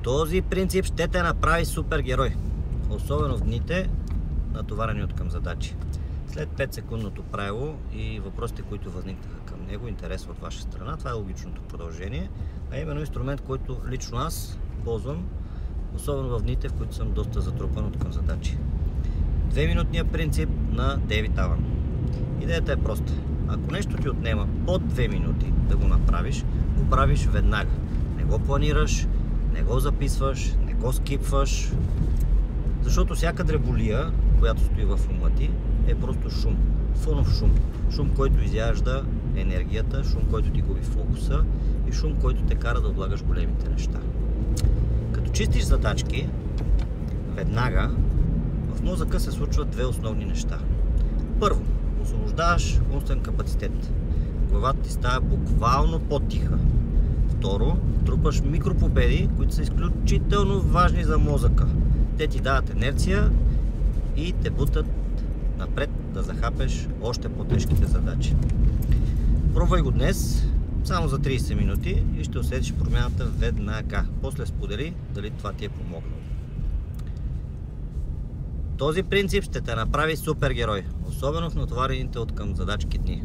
Този принцип ще те направи супергерой, особено в дните, натоварени от към задачи. След 5-секундното правило и въпросите, които възникнаха към него, интерес от ваша страна, това е логичното продължение, а именно инструмент, който лично аз ползвам, особено в дните, в които съм доста затрупан от към задачи. 2-минутният принцип на Дейвид Алън. Идеята е проста. Ако нещо ти отнема под 2 минути да го направиш, го правиш веднага. Не го планираш, не го записваш, не го скипваш, защото всяка дреболия, която стои в ума ти, е просто шум. Фонов шум. Шум, който изяжда енергията, шум, който ти губи фокуса и шум, който те кара да отлагаш големите неща. Като чистиш задачки, веднага в мозъка се случват две основни неща. Първо, освобождаваш умствен капацитет. Главата ти става буквално по-тиха. Второ, трупаш микропобеди, които са изключително важни за мозъка. Те ти дават инерция и те бутат напред да захапеш още по-тежките задачи. Пробвай го днес, само за 30 минути и ще усетиш промяната веднага. После сподели дали това ти е помогнало. Този принцип ще те направи супергерой, особено в натоварените от към задачки дни.